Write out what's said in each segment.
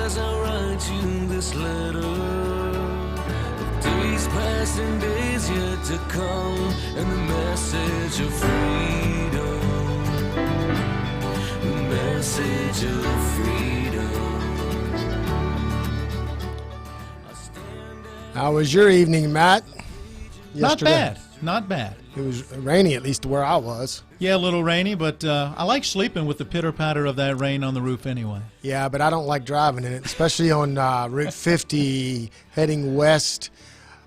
as I write you this letter. Days past and days yet to come, and the message of freedom. The message of freedom. How was your evening, Matt? Not bad. Not bad. It was rainy, at least where I was. Yeah, a little rainy, but I like sleeping with the pitter-patter of that rain on the roof anyway. Yeah, but I don't like driving in it, especially on Route 50 heading west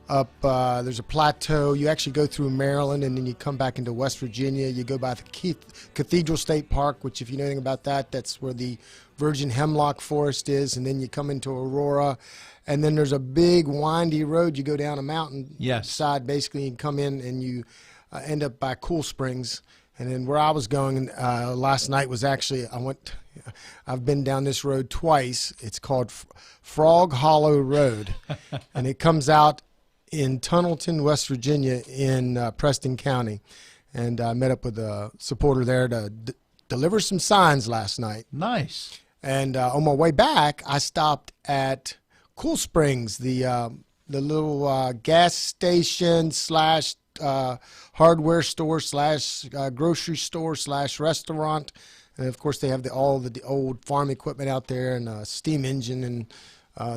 up. There's a plateau. You actually go through Maryland, and then you come back into West Virginia. You go by the Cathedral State Park, which, if you know anything about that, that's where the virgin hemlock forest is, and then you come into Aurora. And then there's a big windy road. You go down a mountain side, basically, and come in, and you end up by Cool Springs. And then where I was going last night was actually, I've been down this road twice. It's called Frog Hollow Road. And it comes out in Tunnelton, West Virginia in Preston County. And I met up with a supporter there to deliver some signs last night. Nice. And on my way back, I stopped at Cool Springs, the little gas station slash hardware store slash grocery store slash restaurant, and of course they have all the old farm equipment out there and a steam engine, and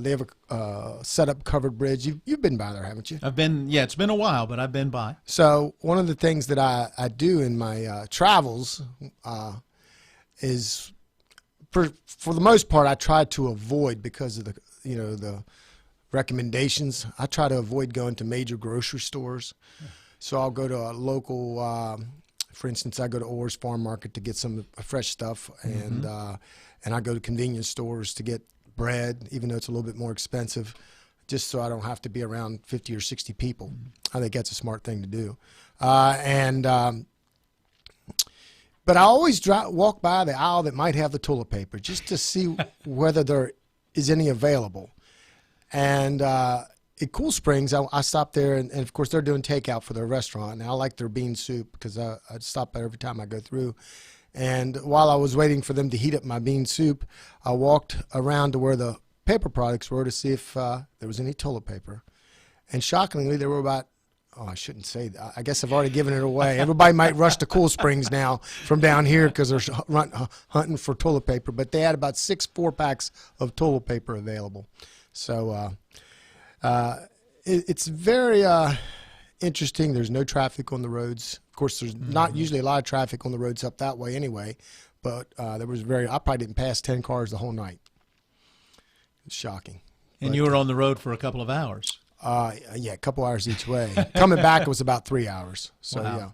they have a set-up covered bridge. You've been by there, haven't you? I've been. Yeah, it's been a while, but I've been by. So one of the things that I do in my travels is, for the most part, I try to avoid, because of the recommendations, I try to avoid going to major grocery stores. So I'll go to a local, for instance, I go to Orr's Farm Market to get some fresh stuff, and I go to convenience stores to get bread, even though it's a little bit more expensive, just so I don't have to be around 50 or 60 people. I think that's a smart thing to do. But I always walk by the aisle that might have the toilet paper just to see whether there is any available. And at Cool Springs, I stopped there, and of course they're doing takeout for their restaurant. And I like their bean soup because I stop there every time I go through. And while I was waiting for them to heat up my bean soup, I walked around to where the paper products were to see if there was any toilet paper. And shockingly, there were about, I shouldn't say that. I guess I've already given it away. Everybody might rush to Cool Springs now from down here because they're hunting for toilet paper. But they had about 6 4-packs of toilet paper available. So it's very interesting. There's no traffic on the roads. Of course, there's not usually a lot of traffic on the roads up that way anyway. But there was I probably didn't pass 10 cars the whole night. It's shocking. And you were on the road for a couple of hours. Yeah, a couple hours each way. Coming back was about 3 hours. So, wow. Yeah.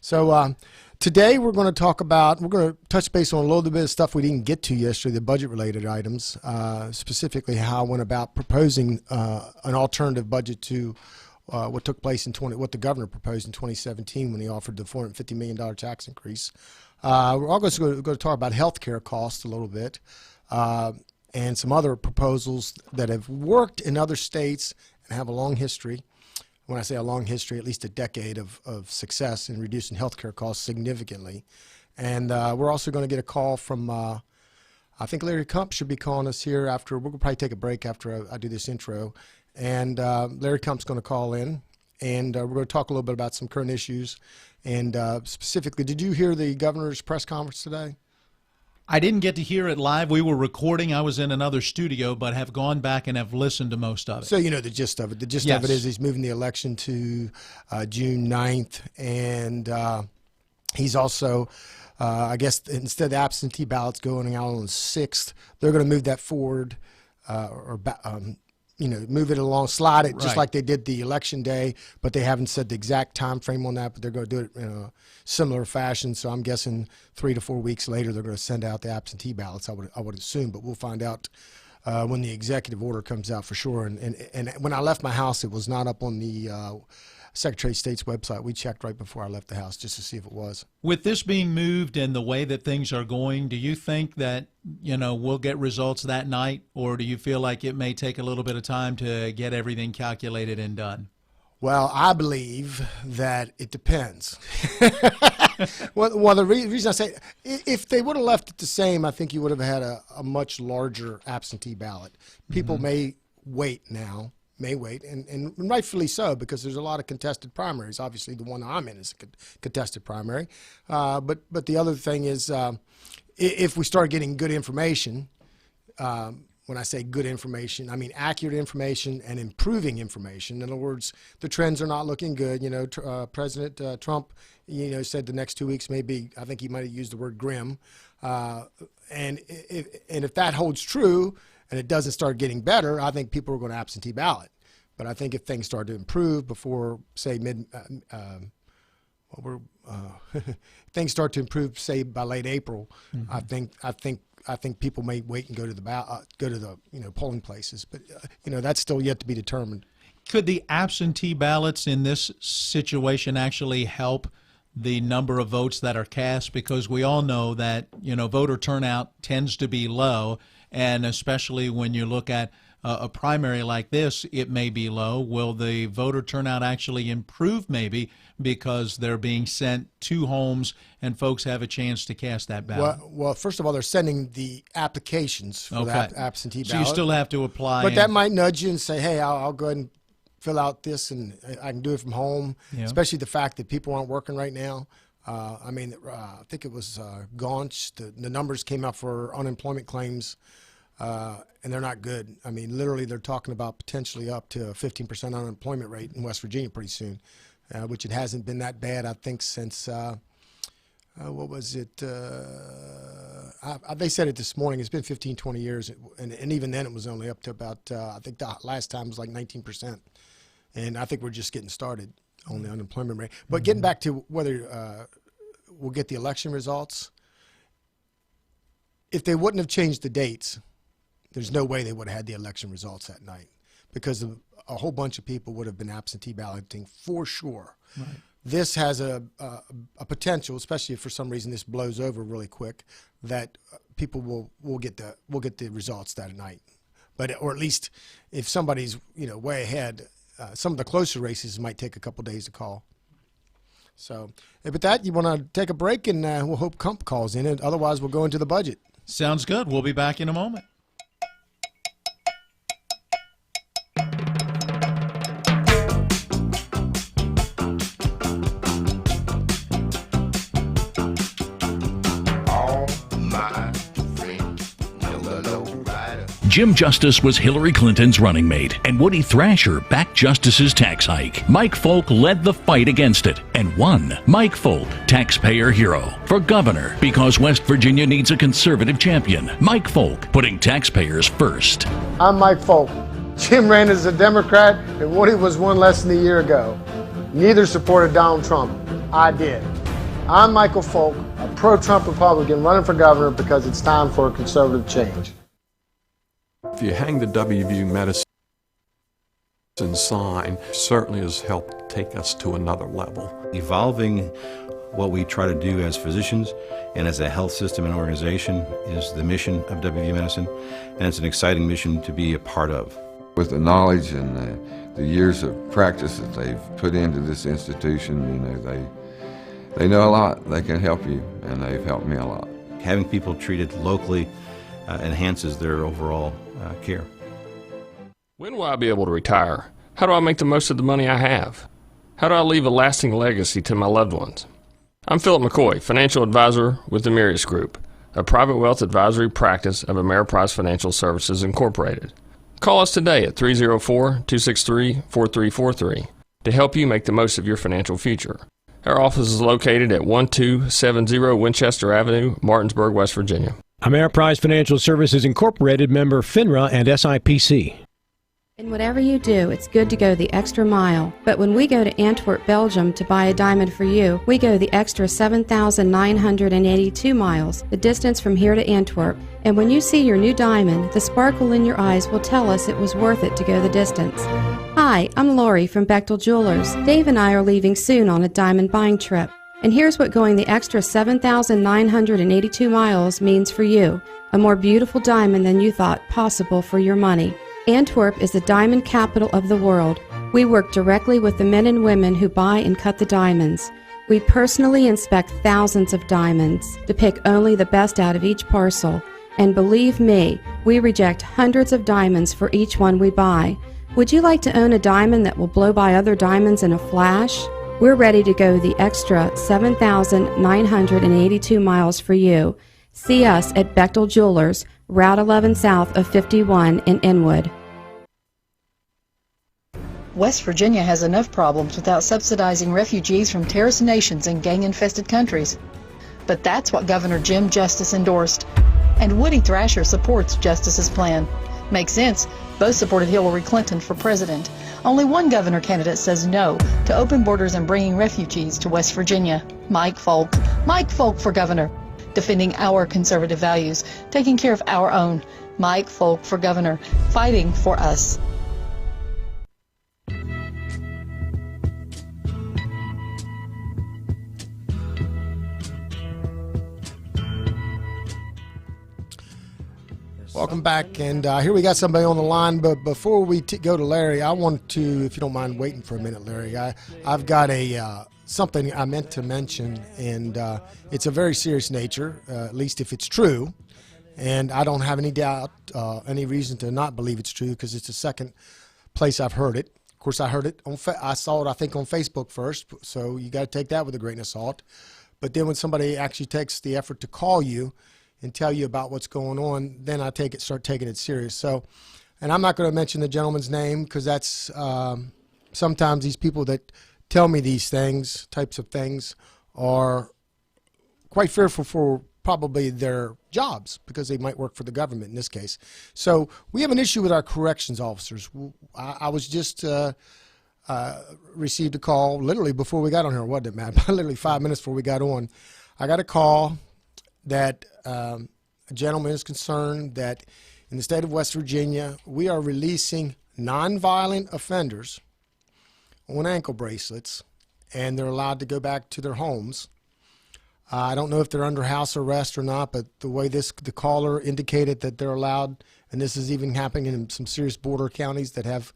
So today we're going to touch base on a little bit of stuff we didn't get to yesterday, the budget-related items, specifically how I went about proposing an alternative budget to what took place what the governor proposed in 2017 when he offered the $450 million tax increase. We're also going to talk about health care costs a little bit, and some other proposals that have worked in other states and have a long history. When I say a long history, at least a decade of success in reducing healthcare costs significantly. And we're also going to get a call from, I think Larry Kump should be calling us here after. We'll probably take a break after I do this intro. And Larry Kump's going to call in, and we're going to talk a little bit about some current issues. And specifically, did you hear the governor's press conference today? I didn't get to hear it live. We were recording. I was in another studio, but have gone back and have listened to most of it. So you know the gist of it. The gist of it is he's moving the election to June 9th, and he's also, I guess, instead of the absentee ballots going out on the 6th, they're going to move that forward move it along, slide it just like they did the election day, but they haven't said the exact time frame on that, but they're going to do it in a similar fashion. So I'm guessing 3 to 4 weeks later they're going to send out the absentee ballots, I would assume, but we'll find out when the executive order comes out for sure. And when I left my house, it was not up on the Secretary of State's website. We checked right before I left the house just to see if it was. With this being moved and the way that things are going, do you think that, we'll get results that night, or do you feel like it may take a little bit of time to get everything calculated and done? Well, I believe that it depends. Well, the reason I say, if they would have left it the same, I think you would have had a much larger absentee ballot. People may wait, and rightfully so, because there's a lot of contested primaries. Obviously, the one I'm in is a contested primary. But the other thing is, if we start getting good information, when I say good information, I mean accurate information and improving information. In other words, the trends are not looking good. President Trump, said the next 2 weeks may be, I think he might have used the word grim. And if that holds true and it doesn't start getting better, I think people are going to absentee ballot. But I think if things start to improve before, say, things start to improve, say, by late April, I think people may wait and go to the polling places, but that's still yet to be determined. Could the absentee ballots in this situation actually help the number of votes that are cast? Because we all know that voter turnout tends to be low, and especially when you look at a primary like this, it may be low. Will the voter turnout actually improve maybe because they're being sent to homes and folks have a chance to cast that ballot? Well, first of all, they're sending the applications for the absentee ballot. So you still have to apply. But that might nudge you and say, hey, I'll go ahead and fill out this and I can do it from home, especially the fact that people aren't working right now. I think it was Gaunch, the numbers came out for unemployment claims, and they're not good. I mean, literally, they're talking about potentially up to a 15% unemployment rate in West Virginia pretty soon, which it hasn't been that bad, I think, since, what was it? They said it this morning. It's been 15, 20 years, and even then it was only up to about, I think the last time was like 19%. And I think we're just getting started on the unemployment rate. But getting back to whether we'll get the election results, if they wouldn't have changed the dates, there's no way they would have had the election results that night, because a whole bunch of people would have been absentee balloting for sure. Right. This has a potential, especially if for some reason this blows over really quick, that people will get the results that night. Or at least if somebody's way ahead, some of the closer races might take a couple days to call. So, with that, you want to take a break, and we'll hope Kump calls in, and otherwise we'll go into the budget. Sounds good. We'll be back in a moment. Jim Justice was Hillary Clinton's running mate, and Woody Thrasher backed Justice's tax hike. Mike Folk led the fight against it and won. Mike Folk, taxpayer hero. For governor, because West Virginia needs a conservative champion. Mike Folk, putting taxpayers first. I'm Mike Folk. Jim ran as a Democrat, and Woody was one less than a year ago. Neither supported Donald Trump. I did. I'm Michael Folk, a pro-Trump Republican running for governor because it's time for a conservative change. If you hang the WVU Medicine sign, certainly has helped take us to another level. Evolving what we try to do as physicians and as a health system and organization is the mission of WVU Medicine, and it's an exciting mission to be a part of. With the knowledge and the years of practice that they've put into this institution, they know a lot. They can help you, and they've helped me a lot. Having people treated locally enhances their overall care. When will I be able to retire? How do I make the most of the money I have? How do I leave a lasting legacy to my loved ones? I'm Philip McCoy, financial advisor with the Mirius Group, a private wealth advisory practice of Ameriprise Financial Services Incorporated. Call us today at 304-263-4343 to help you make the most of your financial future. Our office is located at 1270 Winchester Avenue, Martinsburg, West Virginia. Ameriprise Financial Services Incorporated, member FINRA and SIPC. In whatever you do, it's good to go the extra mile. But when we go to Antwerp, Belgium to buy a diamond for you, we go the extra 7,982 miles, the distance from here to Antwerp. And when you see your new diamond, the sparkle in your eyes will tell us it was worth it to go the distance. Hi, I'm Lori from Bechtel Jewelers. Dave and I are leaving soon on a diamond buying trip. And here's what going the extra 7,982 miles means for you. A more beautiful diamond than you thought possible for your money. Antwerp is the diamond capital of the world. We work directly with the men and women who buy and cut the diamonds. We personally inspect thousands of diamonds to pick only the best out of each parcel. And believe me, we reject hundreds of diamonds for each one we buy. Would you like to own a diamond that will blow by other diamonds in a flash? We're ready to go the extra 7,982 miles for you. See us at Bechtel Jewelers, Route 11 south of 51 in Inwood. West Virginia has enough problems without subsidizing refugees from terrorist nations and gang-infested countries. But that's what Governor Jim Justice endorsed. And Woody Thrasher supports Justice's plan. Makes sense. Both supported Hillary Clinton for president. Only one governor candidate says no to open borders and bringing refugees to West Virginia. Mike Folk. Mike Folk for governor. Defending our conservative values. Taking care of our own. Mike Folk for governor. Fighting for us. Welcome back, and here we got somebody on the line, but before we go to Larry, I want to, if you don't mind waiting for a minute, Larry, I've got a something I meant to mention, and it's a very serious nature, at least if it's true, and I don't have any doubt, any reason to not believe it's true, because it's the second place I've heard it. Of course, I heard it, I saw it, I think, on Facebook first, so you got to take that with a grain of salt, but then when somebody actually takes the effort to call you and tell you about what's going on, then I start taking it serious. So, and I'm not going to mention the gentleman's name, because that's sometimes these people that tell me these things, types of things, are quite fearful for probably their jobs, because they might work for the government in this case. So we have an issue with our corrections officers. I was just received a call literally before we got on here, wasn't it, Matt? Literally 5 minutes before we got on. I got a call that a gentleman is concerned that in the state of West Virginia, we are releasing nonviolent offenders on ankle bracelets, and they're allowed to go back to their homes. I don't know if they're under house arrest or not, but the way the caller indicated that they're allowed, and this is even happening in some serious border counties that have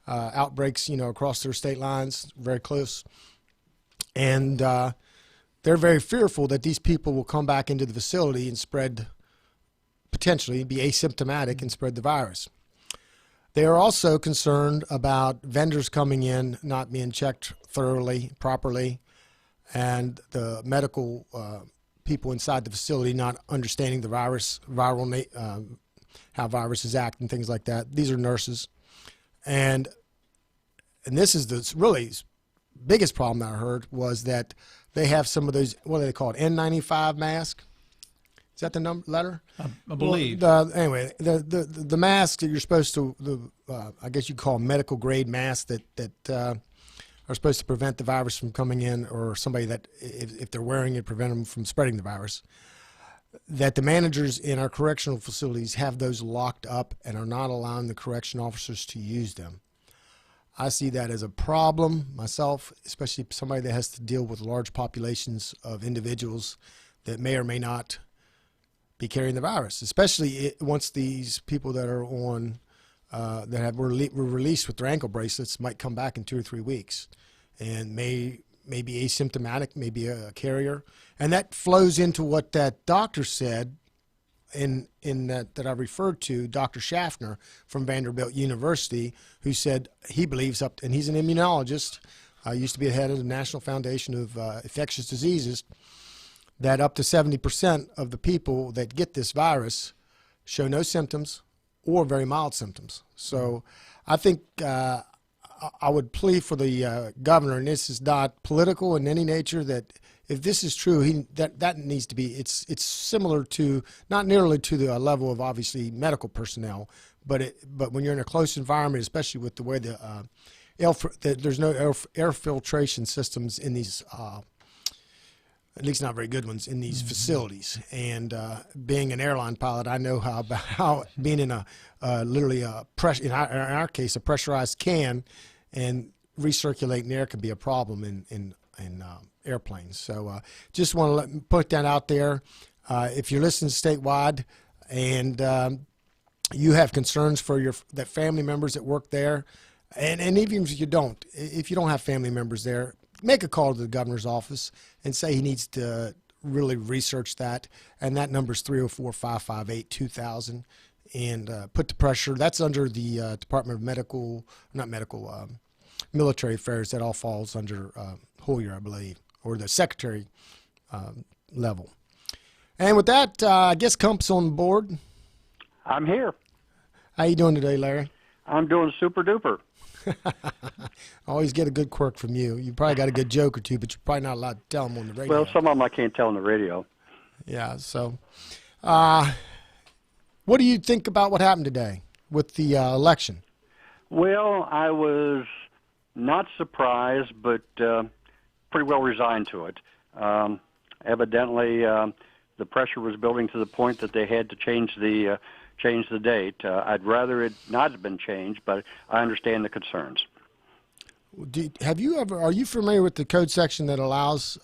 outbreaks, across their state lines, very close, and they're very fearful that these people will come back into the facility and potentially be asymptomatic and spread the virus. They are also concerned about vendors coming in, not being checked thoroughly, properly, and the medical people inside the facility not understanding the how viruses act and things like that. These are nurses. And this is the really biggest problem that I heard was that they have some of those, what do they call it, N95 mask? Is that the letter? I believe. Well, anyway, the masks that you're supposed to, I guess you call medical grade masks that are supposed to prevent the virus from coming in, or somebody that, if they're wearing it, prevent them from spreading the virus, that the managers in our correctional facilities have those locked up and are not allowing the correction officers to use them. I see that as a problem myself, especially somebody that has to deal with large populations of individuals that may or may not be carrying the virus, especially once these people that are on, that were released with their ankle bracelets might come back in 2 or 3 weeks and may be asymptomatic, may be a carrier. And that flows into what that doctor said in that I referred to, Dr. Schaffner from Vanderbilt University, who said he believes and he's an immunologist, used to be the head of the National Foundation of Infectious Diseases, that up to 70% of the people that get this virus show no symptoms or very mild symptoms. So I think I would plead for the governor, and this is not political in any nature, that if this is true, that needs to be, it's similar to, not nearly to the level of obviously medical personnel, but when you're in a close environment, especially with the way there's no air filtration systems in these, at least not very good ones, in these facilities. And being an airline pilot, I know how being in literally in our case, a pressurized can and recirculating air can be a problem in airplanes. So just want to put that out there. If you're listening statewide and you have concerns for that family members that work there, And even if you don't have family members there, make a call to the governor's office and say he needs to really research that. And that number is 304-558-2000. And put the pressure. That's under the Department of Military Affairs. That all falls under Hoyer, I believe, or the secretary level. And with that, I guess Kump's on board. I'm here. How you doing today, Larry? I'm doing super duper. Always get a good quirk from you. You probably got a good joke or two, but you're probably not allowed to tell them on the radio. Well, some of them I can't tell on the radio. Yeah, so what do you think about what happened today with the election? Well, I was not surprised, but pretty well resigned to it. Evidently, the pressure was building to the point that they had to change the date. I'd rather it not have been changed, but I understand the concerns. Are you familiar with the code section that allows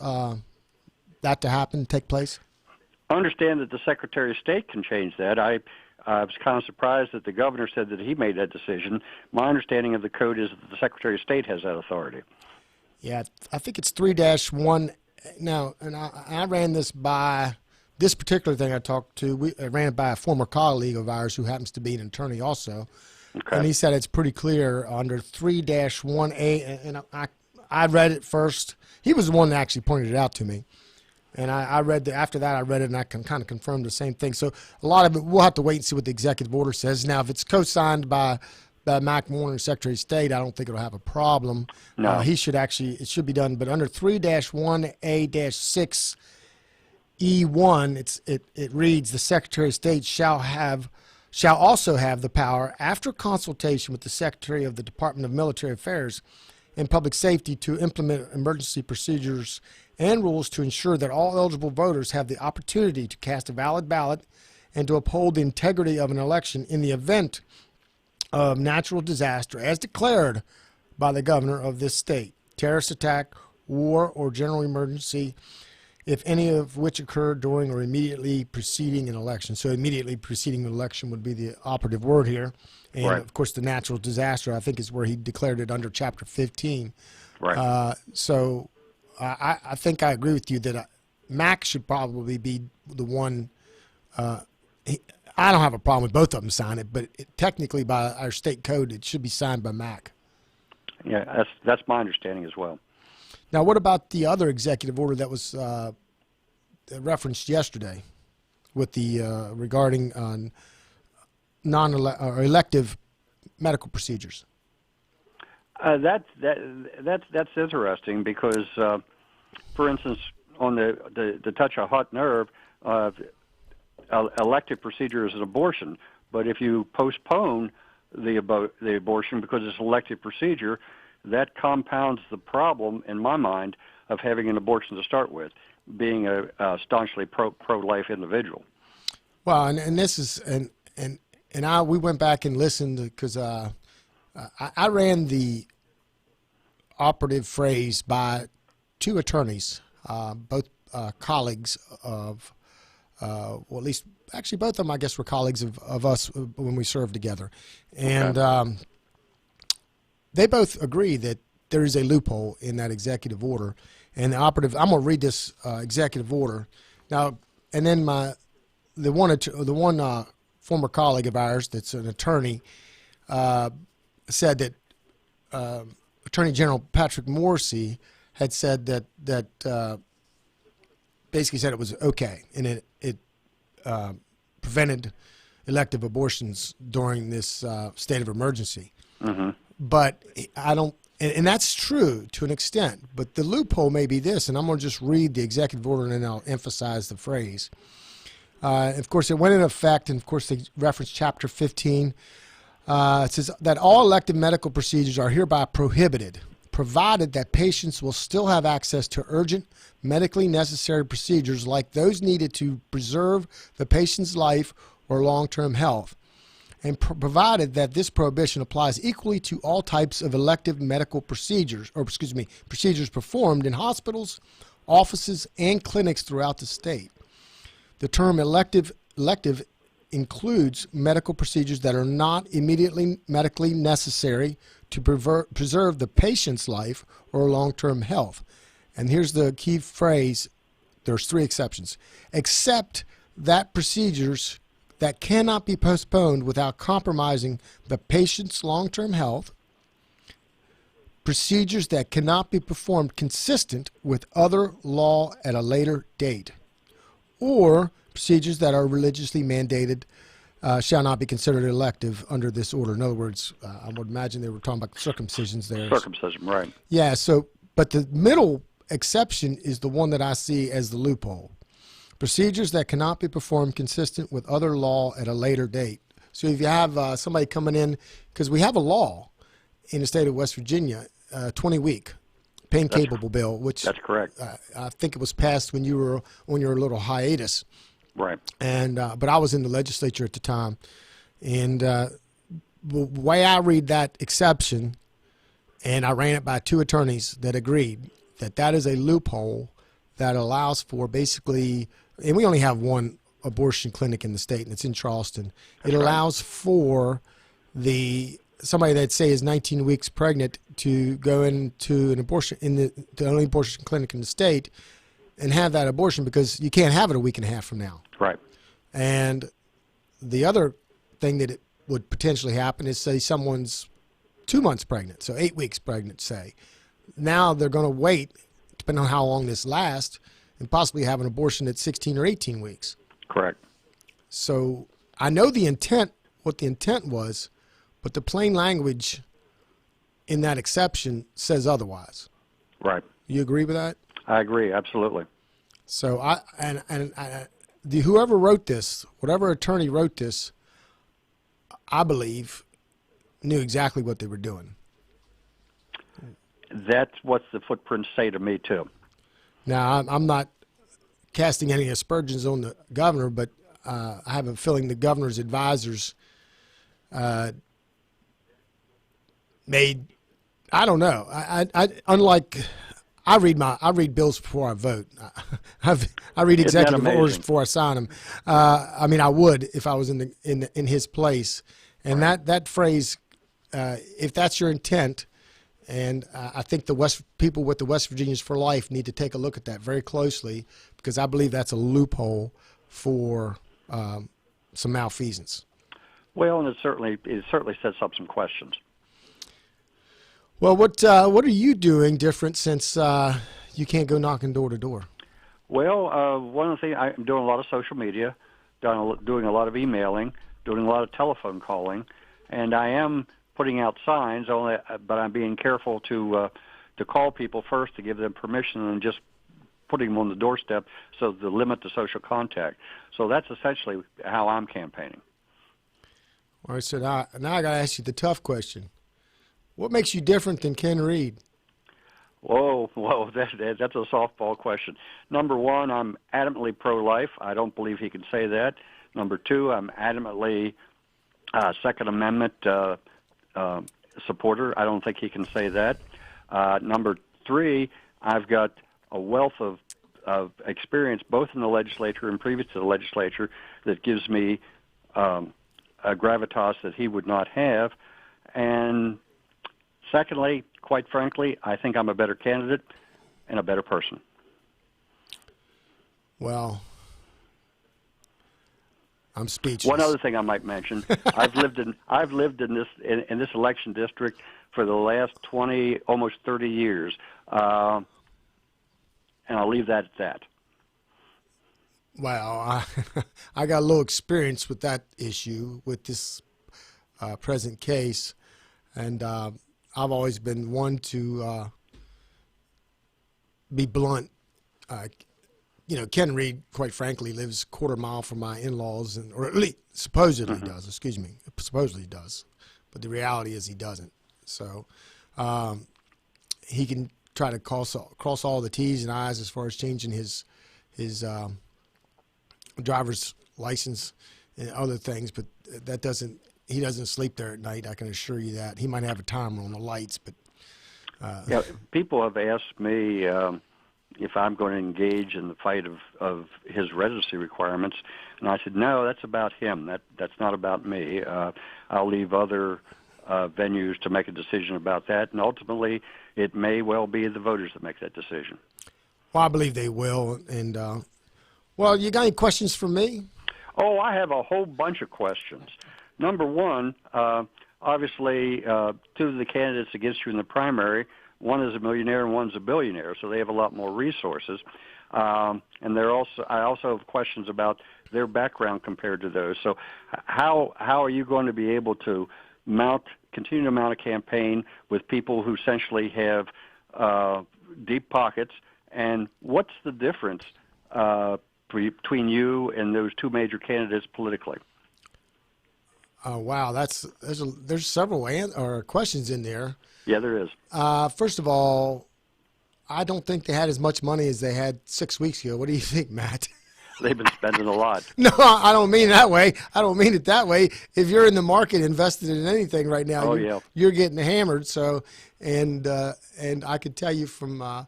that to happen, take place? I understand that the Secretary of State can change that. I was kind of surprised that the governor said that he made that decision. My understanding of the code is that the Secretary of State has that authority. Yeah, I think it's 3-1. Now, and I ran this by this particular thing I talked to. I ran it by a former colleague of ours who happens to be an attorney also. Okay. And he said it's pretty clear under 3-1A. And I read it first. He was the one that actually pointed it out to me. And I read after that, I read it, and I can kind of confirm the same thing. So a lot of it, we'll have to wait and see what the executive order says. Now, if it's co-signed by Mac Warner, Secretary of State, I don't think it'll have a problem. No. It should be done. But under 3-1A-6E1, it reads, the Secretary of State shall also have the power, after consultation with the Secretary of the Department of Military Affairs and Public Safety, to implement emergency procedures and rules to ensure that all eligible voters have the opportunity to cast a valid ballot and to uphold the integrity of an election in the event of natural disaster as declared by the governor of this state, terrorist attack, war, or general emergency, if any of which occur during or immediately preceding an election. So immediately preceding an election would be the operative word here. And, right. Of course, the natural disaster, I think, is where he declared it under Chapter 15. Right. So I think I agree with you that Mac should probably be the one. I don't have a problem with both of them signing it, but technically by our state code, it should be signed by Mac. Yeah, that's my understanding as well. Now, what about the other executive order that was referenced yesterday with the regarding elective medical procedures? That's interesting because, for instance, on the touch a hot nerve, elective procedure is an abortion. But if you postpone the abortion because it's an elective procedure, that compounds the problem, in my mind, of having an abortion to start with, being a staunchly pro-life individual. Well, and this is we went back and listened because I ran the operative phrase by two attorneys, both colleagues of, well, at least actually both of them, I guess, were colleagues of us when we served together, and. Okay. They both agree that there is a loophole in that executive order, and the operative. I'm going to read this executive order now, and then the one former colleague of ours that's an attorney said that Attorney General Patrick Morrissey had said that basically said it was okay, and it prevented elective abortions during this state of emergency. Mm-hmm. But I don't, and that's true to an extent, but the loophole may be this, and I'm going to just read the executive order and then I'll emphasize the phrase. Of course, it went into effect, and of course, they reference Chapter 15. It says that all elective medical procedures are hereby prohibited, provided that patients will still have access to urgent, medically necessary procedures like those needed to preserve the patient's life or long-term health, and provided that this prohibition applies equally to all types of elective medical procedures, procedures performed in hospitals, offices, and clinics throughout the state. The term elective includes medical procedures that are not immediately medically necessary to preserve the patient's life or long-term health. And here's the key phrase. There's 3 exceptions. Except that procedures that cannot be postponed without compromising the patient's long-term health, procedures that cannot be performed consistent with other law at a later date, or procedures that are religiously mandated shall not be considered elective under this order. In other words, I would imagine they were talking about circumcisions there. Circumcision, right. Yeah, so, but the middle exception is the one that I see as the loophole. Procedures that cannot be performed consistent with other law at a later date. So if you have somebody coming in, because we have a law in the state of West Virginia, 20-week pain-capable bill, which that's correct. I think it was passed when you were on your little hiatus. Right. And but I was in the legislature at the time, and the way I read that exception, and I ran it by 2 attorneys that agreed that that is a loophole that allows for basically, and we only have one abortion clinic in the state, and it's in Charleston. It allows for somebody that say is 19 weeks pregnant to go into an abortion in the only abortion clinic in the state and have that abortion, because you can't have it a week and a half from now. Right. And the other thing that it would potentially happen is, say someone's 2 months pregnant, so 8 weeks pregnant, say. Now they're going to wait, depending on how long this lasts, and possibly have an abortion at 16 or 18 weeks. Correct. So I know the intent, what the intent was, but the plain language in that exception says otherwise. Right. You agree with that? I agree, absolutely. So whoever wrote this, whatever attorney wrote this, I believe knew exactly what they were doing. That's what the footprints say to me, too. Now, I'm not casting any aspersions on the governor, but I have a feeling the governor's advisors made, I don't know. Unlike, I read bills before I vote. I read executive orders before I sign them. I mean, I would if I was in his place. And that phrase, if that's your intent, and I think the people with the West Virginians for Life need to take a look at that very closely, because I believe that's a loophole for some malfeasance. Well, and it certainly sets up some questions. Well, what are you doing different since you can't go knocking door to door? Well, one of the things, I'm doing a lot of social media, doing a lot of emailing, doing a lot of telephone calling, and I am putting out signs. But I'm being careful to call people first to give them permission, and just putting them on the doorstep so to limit the social contact. So that's essentially how I'm campaigning. All right, so now I got to ask you the tough question. What makes you different than Ken Reed? Whoa, that's a softball question. Number one, I'm adamantly pro-life. I don't believe he can say that. Number two, I'm adamantly Second Amendment supporter. I don't think he can say that. Number three, I've got a wealth of experience both in the legislature and previous to the legislature that gives me a gravitas that he would not have. And secondly, quite frankly, I think I'm a better candidate and a better person. Well, I'm speechless. One other thing I might mention: I've lived in this election district for the last 20, almost 30 years, and I'll leave that at that. Well, I got a little experience with that issue with this present case, and I've always been one to be blunt. Ken Reed, quite frankly, lives a quarter mile from my in-laws, or at least supposedly does. Excuse me, supposedly does, but the reality is he doesn't. So he can try to cross all the T's and I's as far as changing his driver's license and other things, but that doesn't. He doesn't sleep there at night. I can assure you that. He might have a timer on the lights, but yeah, people have asked me if I'm going to engage in the fight of his residency requirements, and I said no. That's about him. That's not about me. I'll leave other venues to make a decision about that, and ultimately it may well be the voters that make that decision. Well, I believe they will. And well, you got any questions for me? Oh, I have a whole bunch of questions. Number one, obviously, two of the candidates against you in the primary, one is a millionaire and one's a billionaire, so they have a lot more resources. And I also have questions about their background compared to those. So how are you going to be able to continue to mount a campaign with people who essentially have deep pockets? And what's the difference between you and those two major candidates politically? Wow, there's several questions in there. Yeah, there is. First of all, I don't think they had as much money as they had 6 weeks ago. What do you think, Matt? They've been spending a lot. No, I don't mean that way. I don't mean it that way. If you're in the market invested in anything right now, you're getting hammered. So, and I could tell you from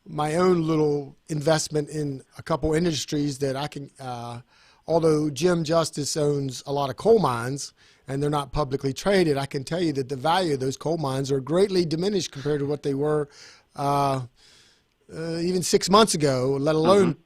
my own little investment in a couple industries that I can, although Jim Justice owns a lot of coal mines and they're not publicly traded, I can tell you that the value of those coal mines are greatly diminished compared to what they were even 6 months ago, let alone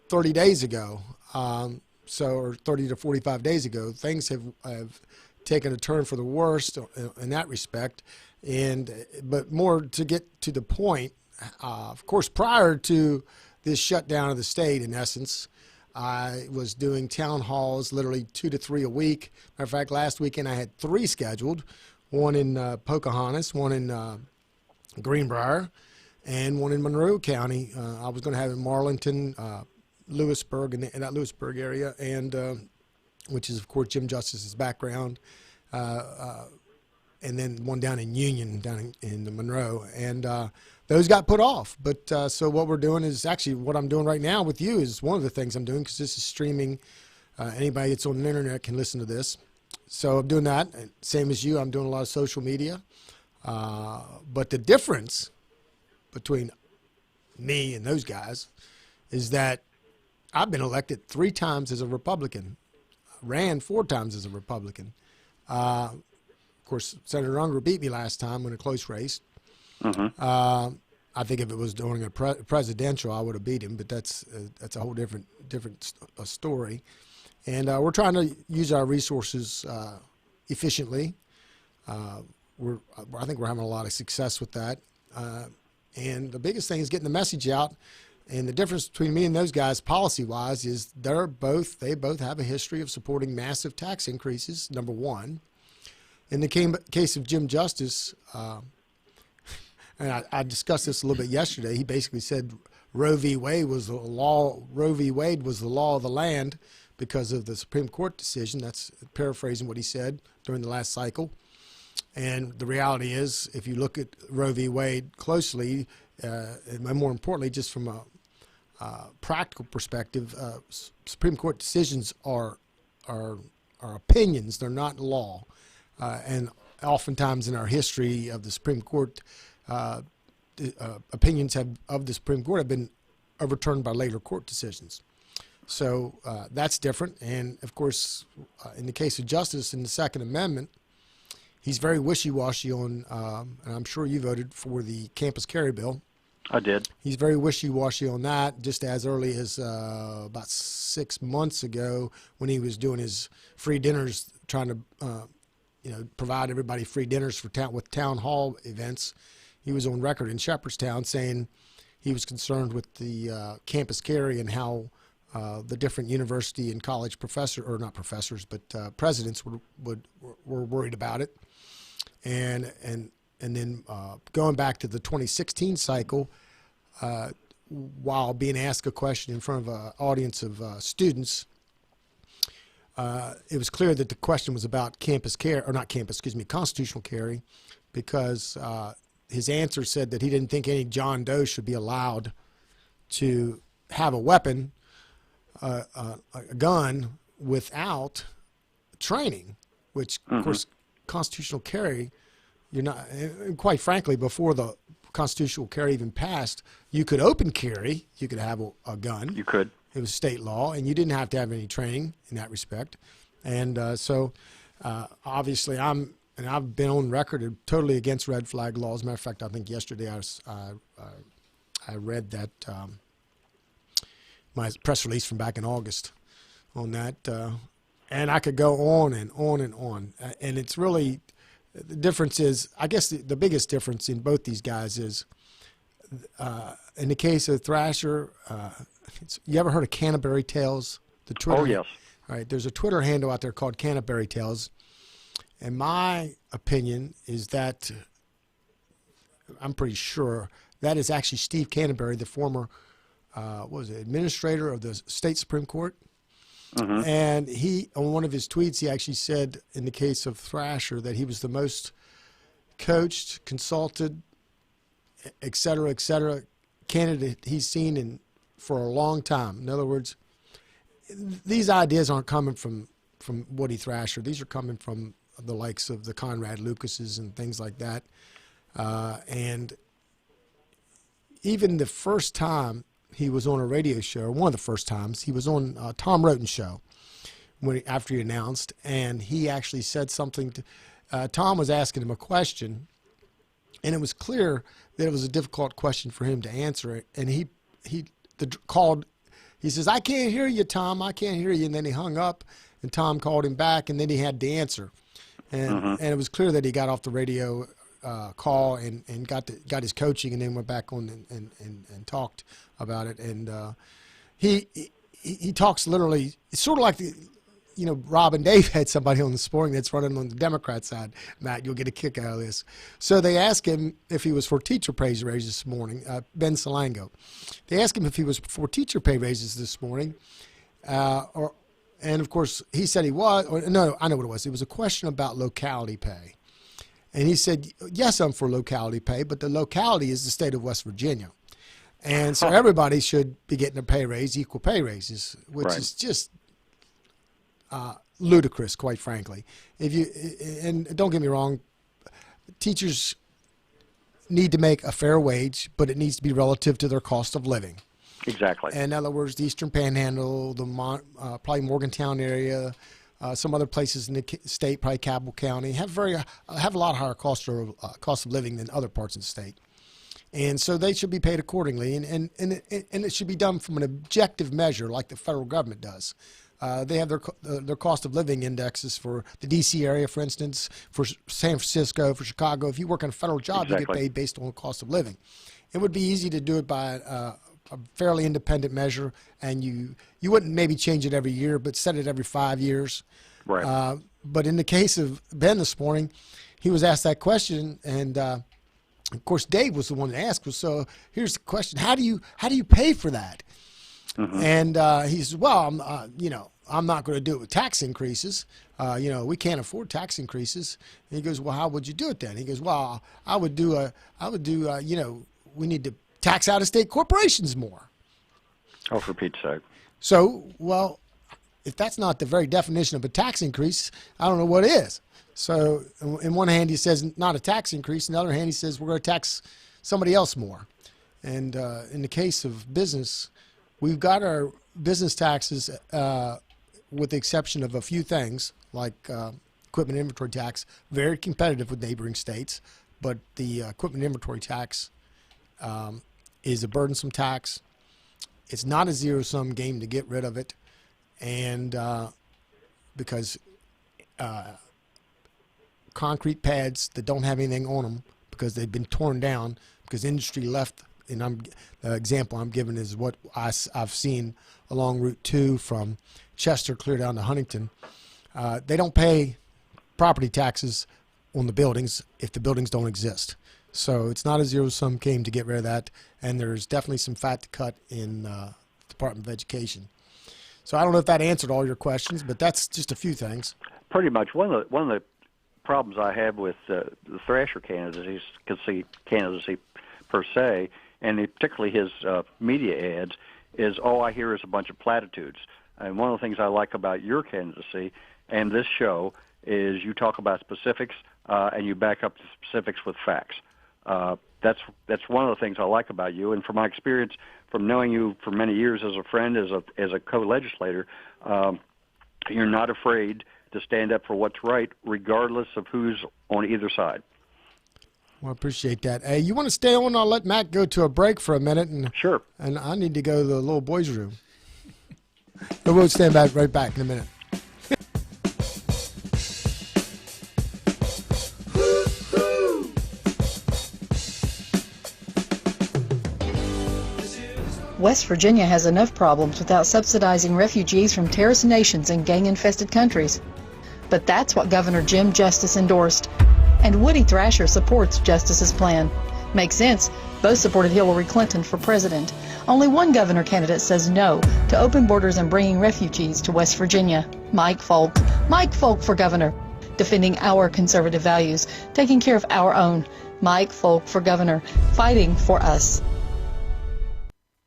30 days ago. Or 30 to 45 days ago. Things have taken a turn for the worst in that respect. But more to get to the point, of course, prior to this shutdown of the state, in essence, I was doing town halls literally 2 to 3 a week. Matter of fact, last weekend I had 3 scheduled, one in Pocahontas, one in Greenbriar, and one in Monroe County. I was going to have in Marlinton, Lewisburg, in that Lewisburg area, and which is, of course, Jim Justice's background, and then one down in Union, down in Monroe. And those got put off. But so what we're doing is actually what I'm doing right now with you is one of the things I'm doing, because this is streaming. Anybody that's on the internet can listen to this. So I'm doing that. Same as you, I'm doing a lot of social media. But the difference between me and those guys is that I've been elected 3 times as a Republican, ran 4 times as a Republican. Of course, Senator Unger beat me last time in a close race. I think if it was during a presidential, I would have beat him, but that's a whole different story. And we're trying to use our resources efficiently. I think we're having a lot of success with that. And the biggest thing is getting the message out. And the difference between me and those guys, policy-wise, is they both have a history of supporting massive tax increases. Number one, in the case of Jim Justice, and I discussed this a little bit yesterday. He basically said Roe v. Wade was the law. Roe v. Wade was the law of the land because of the Supreme Court decision. That's paraphrasing what he said during the last cycle. And the reality is, if you look at Roe v. Wade closely, and more importantly, just from a practical perspective, Supreme Court decisions are opinions. They're not law. And oftentimes in our history of the Supreme Court, opinions of the Supreme Court have been overturned by later court decisions. So that's different. And, of course, in the case of Justice in the Second Amendment, he's very wishy-washy on, and I'm sure you voted for the campus carry bill. I did. He's very wishy-washy on that, just as early as about 6 months ago when he was doing his free dinners, trying to provide everybody free dinners with town hall events. He was on record in Shepherdstown saying he was concerned with the campus carry and how the different university and college presidents were worried about it. And then going back to the 2016 cycle, while being asked a question in front of an audience of students, it was clear that the question was about constitutional carry, because his answer said that he didn't think any John Doe should be allowed to have a weapon, a gun, without training, which, of course, constitutional carry, you're not, and quite frankly, before the constitutional carry even passed, you could open carry, you could have a gun. You could. It was state law, and you didn't have to have any training in that respect. And so obviously I'm and I've been on record totally against red flag laws. As a matter of fact, I think yesterday I read that my press release from back in August on that, and I could go on and on and on. And it's really, the difference is, I guess the biggest difference in both these guys is, in the case of Thrasher, you ever heard of Canterbury Tales? The Twitter, Oh, yes. All right, there's a Twitter handle out there called Canterbury Tales. And my opinion is that, I'm pretty sure, that is actually Steve Canterbury, the former administrator of the state Supreme Court. Mm-hmm. And he, on one of his tweets, he actually said, in the case of Thrasher, that he was the most coached, consulted, et cetera, candidate he's seen for a long time. In other words, these ideas aren't coming from Woody Thrasher. These are coming from the likes of the Conrad Lucases and things like that. And even the first time he was on a radio show, or one of the first times, he was on Tom Roten's show after he announced, and he actually said something to Tom was asking him a question, and it was clear that it was a difficult question for him to answer it. And he called, he says, "I can't hear you, Tom, I can't hear you." And then he hung up, and Tom called him back, and then he had the answer. And it was clear that he got off the radio call and got his coaching, and then went back on and talked about it. And he talks literally, it's sort of like Rob and Dave had somebody on this morning that's running on the Democrat side. Matt, you'll get a kick out of this. So they asked him if he was for teacher pay raises this morning, Ben Salango. They asked him if he was for teacher pay raises this morning, and of course he said he was. No, I know what it was. It was a question about locality pay. And he said, "Yes, I'm for locality pay, but the locality is the state of West Virginia. And so everybody should be getting a pay raise, equal pay raises," which is just ludicrous, quite frankly. And don't get me wrong, teachers need to make a fair wage, but it needs to be relative to their cost of living. Exactly. In other words, the Eastern Panhandle, probably Morgantown area, some other places in the state, probably Cabell County, have a lot higher cost of living than other parts of the state. And so they should be paid accordingly, and it should be done from an objective measure like the federal government does. They have their cost of living indexes for the D.C. area, for instance, for San Francisco, for Chicago. If you work on a federal job, you get paid based on cost of living. It would be easy to do it by a fairly independent measure, and you wouldn't maybe change it every year, but set it every 5 years. Right. But in the case of Ben this morning, he was asked that question, and of course Dave was the one that asked. So here's the question: How do you pay for that? Mm-hmm. And he says, "Well, I'm not going to do it with tax increases. We can't afford tax increases." And he goes, "Well, how would you do it then?" He goes, "Well, we need to tax out-of-state corporations more." Oh, for Pete's sake. So, well, if that's not the very definition of a tax increase, I don't know what is. So, in one hand, he says not a tax increase. In the other hand, he says we're going to tax somebody else more. And in the case of business, we've got our business taxes, with the exception of a few things, like equipment inventory tax, very competitive with neighboring states. But the equipment inventory tax is a burdensome tax. It's not a zero-sum game to get rid of it. And because concrete pads that don't have anything on them because they've been torn down because industry left, and the example I'm giving is what I've seen along Route 2 from Chester clear down to Huntington. They don't pay property taxes on the buildings if the buildings don't exist. So it's not a zero-sum game to get rid of that, and there's definitely some fat to cut in the Department of Education. So I don't know if that answered all your questions, but that's just a few things. Pretty much. One of the problems I have with the Thrasher candidacy per se, and particularly his media ads, is all I hear is a bunch of platitudes. And one of the things I like about your candidacy and this show is you talk about specifics and you back up the specifics with facts. That's one of the things I like about you. And from my experience, from knowing you for many years as a friend, as a co-legislator, you're not afraid to stand up for what's right, regardless of who's on either side. Well, I appreciate that. Hey, you want to stay on? I'll let Matt go to a break for a minute. Sure. And I need to go to the little boys' room. But we'll stand right back in a minute. West Virginia has enough problems without subsidizing refugees from terrorist nations and gang-infested countries. But that's what Governor Jim Justice endorsed. And Woody Thrasher supports Justice's plan. Makes sense. Both supported Hillary Clinton for president. Only one governor candidate says no to open borders and bringing refugees to West Virginia. Mike Folk. Mike Folk for governor. Defending our conservative values. Taking care of our own. Mike Folk for governor. Fighting for us.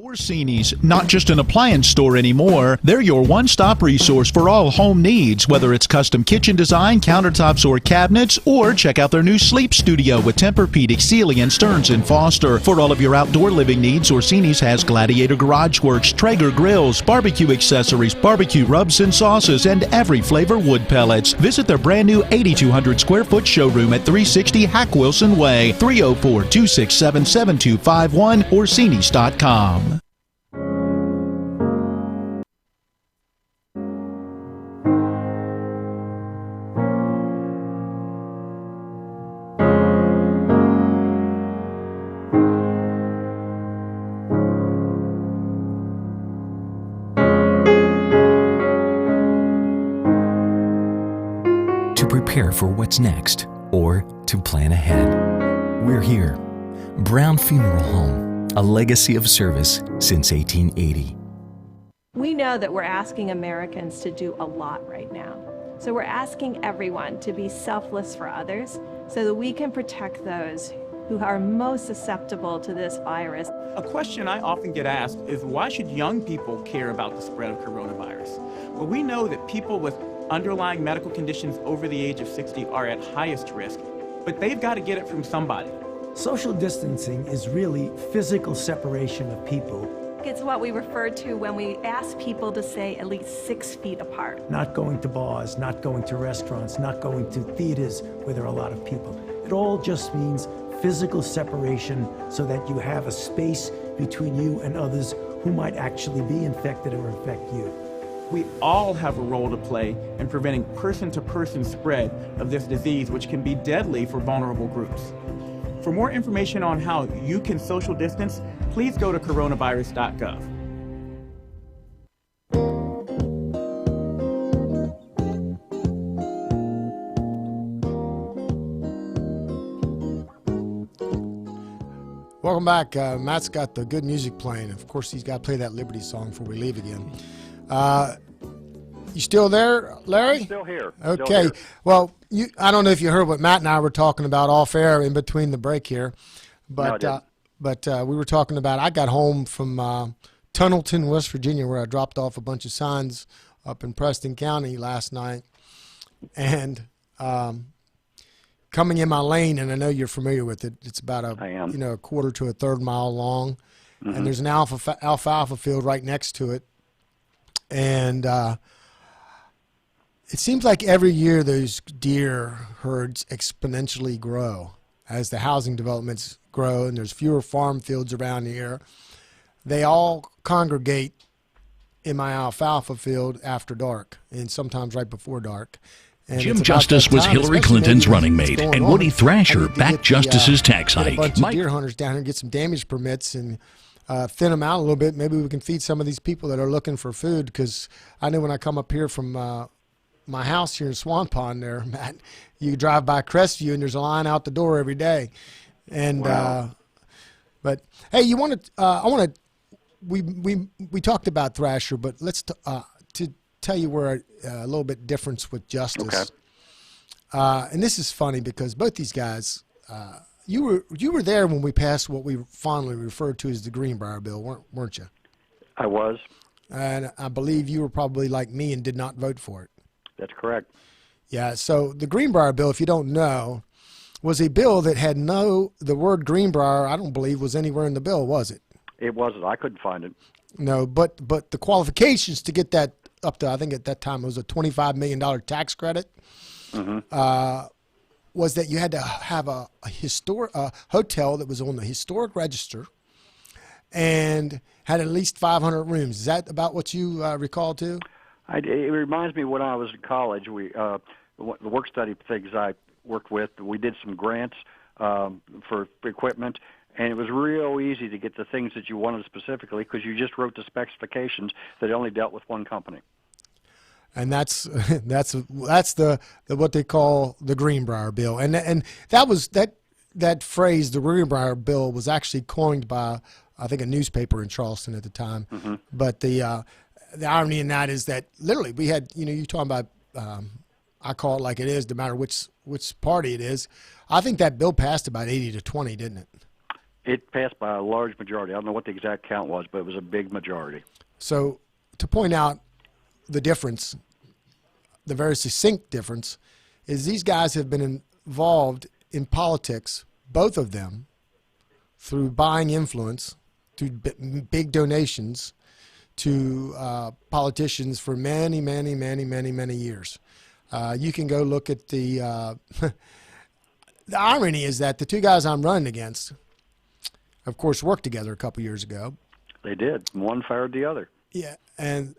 Orsini's, not just an appliance store anymore. They're your one-stop resource for all home needs, whether it's custom kitchen design, countertops, or cabinets, or check out their new sleep studio with Tempur-Pedic, Sealy, and Stearns & Foster. For all of your outdoor living needs, Orsini's has Gladiator Garage Works, Traeger grills, barbecue accessories, barbecue rubs and sauces, and every flavor wood pellets. Visit their brand new 8,200 square foot showroom at 360 Hack Wilson Way, 304-267-7251, Orsinis.com. Prepare for what's next, or to plan ahead. We're here. Brown Funeral Home, a legacy of service since 1880. We know that we're asking Americans to do a lot right now. So we're asking everyone to be selfless for others so that we can protect those who are most susceptible to this virus. A question I often get asked is, why should young people care about the spread of coronavirus? Well, we know that people with underlying medical conditions over the age of 60 are at highest risk, but they've got to get it from somebody. Social distancing is really physical separation of people. It's what we refer to when we ask people to stay at least 6 feet apart. Not going to bars, not going to restaurants, not going to theaters where there are a lot of people. It all just means physical separation so that you have a space between you and others who might actually be infected or infect you. We all have a role to play in preventing person-to-person spread of this disease, which can be deadly for vulnerable groups. For more information on how you can social distance, please go to coronavirus.gov. Welcome back. Matt's got the good music playing. Of course, he's got to play that Liberty song before we leave again. You still there, Larry? Still here. Okay. Still here. Well, I don't know if you heard what Matt and I were talking about off air in between the break here, but No, we were talking about. I got home from Tunnelton, West Virginia, where I dropped off a bunch of signs up in Preston County last night, and coming in my lane, and I know you're familiar with it. It's about a quarter to a third mile long, and there's an alfalfa field right next to it. And it seems like every year those deer herds exponentially grow as the housing developments grow and there's fewer farm fields around here. They all congregate in my alfalfa field after dark and sometimes right before dark. And Jim Justice was Hillary Clinton's running mate, and Woody Thrasher backed Justice's tax get hike. a bunch of deer hunters down here and get some damage permits and thin them out a little bit. Maybe we can feed some of these people that are looking for food, because I know when I come up here from my house here in Swan Pond there, Matt, you drive by Crestview and there's a line out the door every day. And wow. But hey, you want to I want to we talked about Thrasher, but let's to tell you where a little bit difference with Justice. Okay. And this is funny because both these guys you were there when we passed what we fondly referred to as the Greenbriar Bill, weren't you? I was. And I believe you were probably like me and did not vote for it. That's correct. Yeah, so the Greenbriar Bill, if you don't know, was a bill that had the word Greenbriar, I don't believe, was anywhere in the bill, was it? It wasn't. I couldn't find it. No, but the qualifications to get that up to, I think at that time it was a $25 million tax credit, was that you had to have a hotel that was on the historic register and had at least 500 rooms. Is that about what you recall too? It reminds me when I was in college, the work study things I worked with, we did some grants for equipment, and it was real easy to get the things that you wanted specifically because you just wrote the specifications that only dealt with one company. And that's the what they call the Greenbriar Bill, and that was that phrase, the Greenbriar Bill, was actually coined by, I think, a newspaper in Charleston at the time. But the irony in that is that literally we had, you talking about, I call it like it is, no matter which party it is. I think that bill passed about 80-20, didn't it? It passed by a large majority. I don't know what the exact count was, but it was a big majority. So to point out the difference, the very succinct difference, is these guys have been involved in politics, both of them, through buying influence, through big donations to politicians for many years. You can go look at the irony is that the two guys I'm running against, of course, worked together a couple years ago. They did. One fired the other. Yeah, and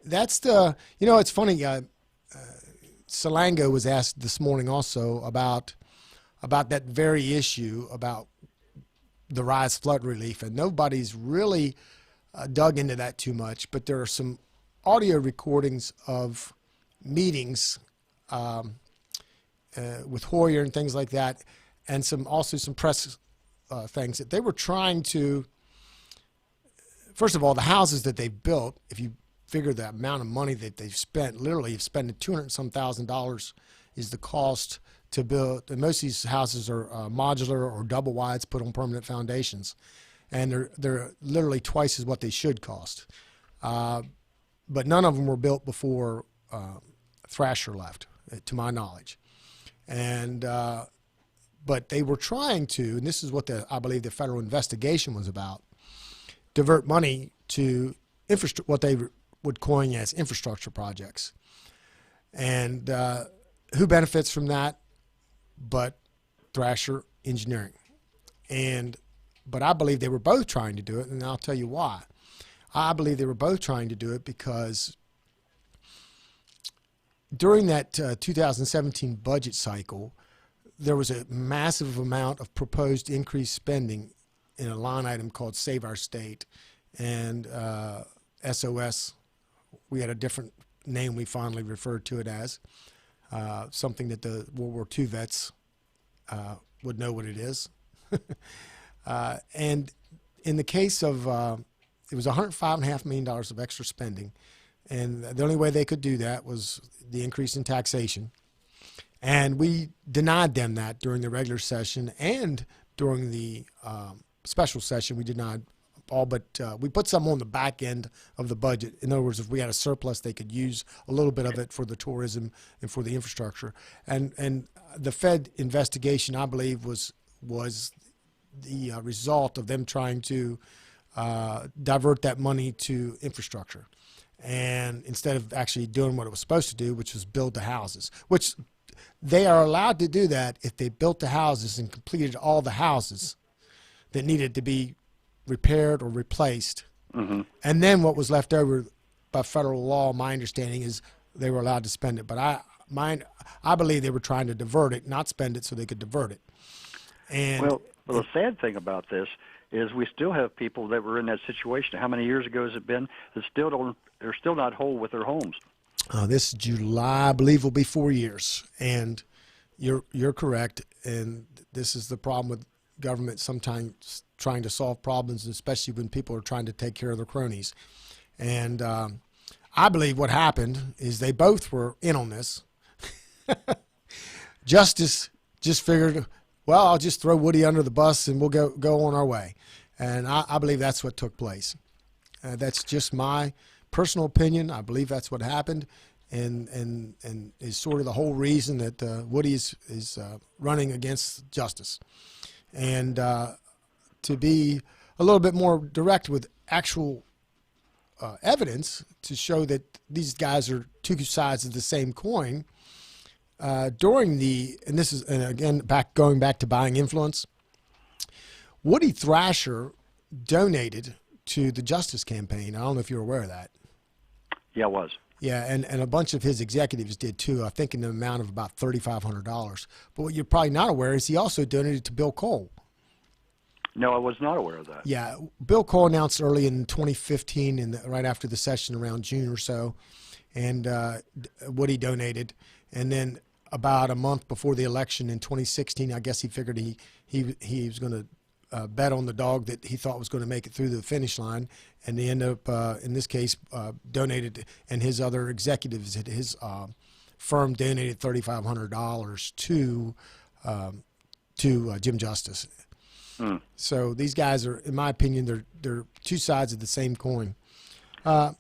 that's the, it's funny. Salango was asked this morning also about that very issue about the rise flood relief, and nobody's really dug into that too much. But there are some audio recordings of meetings with Hoyer and things like that, and also some press things that they were trying to. First of all, the houses that they've built, if you figure the amount of money that they've spent, literally have spent $200,000 is the cost to build. And most of these houses are modular or double wides put on permanent foundations. And they're literally twice as what they should cost. But none of them were built before Thrasher left, to my knowledge. And but they were trying to, and this is what I believe the federal investigation was about, divert money to what they would coin as infrastructure projects. And who benefits from that but Thrasher Engineering? But I believe they were both trying to do it, and I'll tell you why. I believe they were both trying to do it because during that 2017 budget cycle, there was a massive amount of proposed increased spending in a line item called Save Our State, and SOS, we had a different name we fondly referred to it as, something that the World War II vets would know what it is. And in the case of, it was $105.5 million of extra spending, and the only way they could do that was the increase in taxation. And we denied them that during the regular session, and during the special session we denied all, but we put some on the back end of the budget. In other words, if we had a surplus, they could use a little bit of it for the tourism and for the infrastructure. And the Fed investigation, I believe, was the result of them trying to divert that money to infrastructure, and instead of actually doing what it was supposed to do, which was build the houses, which they are allowed to do that if they built the houses and completed all the houses that needed to be repaired or replaced. And then what was left over by federal law, my understanding is they were allowed to spend it. But I believe they were trying to divert it, not spend it so they could divert it. And well, the sad thing about this is we still have people that were in that situation. How many years ago has it been? That they're still not whole with their homes. This July, I believe, will be 4 years. And you're correct. And this is the problem with government sometimes trying to solve problems, especially when people are trying to take care of their cronies. And I believe what happened is they both were in on this. Justice just figured, well, I'll just throw Woody under the bus and we'll go on our way. And I believe that's what took place. That's just my personal opinion. I believe that's what happened, and is sort of the whole reason that Woody is running against justice. And to be a little bit more direct with actual evidence to show that these guys are two sides of the same coin. During the, and this is, and again, going back to buying influence, Woody Thrasher donated to the Justice campaign. I don't know if you're aware of that. Yeah, I was. Yeah, and a bunch of his executives did too, I think in the amount of about $3,500. But what you're probably not aware is he also donated to Bill Cole. No, I was not aware of that. Yeah, Bill Cole announced early in 2015, right after the session around June or so, and Woody donated. And then about a month before the election in 2016, I guess he figured he was going to bet on the dog that he thought was going to make it through the finish line, and he ended up, in this case, donated, and his other executives at his firm donated $3,500 to Jim Justice. So these guys are, in my opinion, they're two sides of the same coin. Well,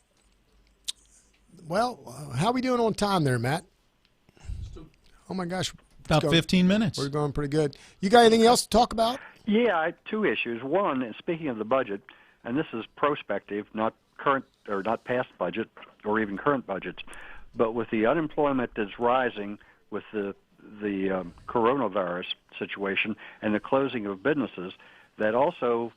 how are we doing on time there, Matt? Oh my gosh, about 15 minutes. We're going pretty good. You got anything else to talk about? Yeah, I had two issues. One, and speaking of the budget, and this is prospective, not current or not past budget or even current budgets, but with the unemployment that's rising with the coronavirus situation and the closing of businesses, that also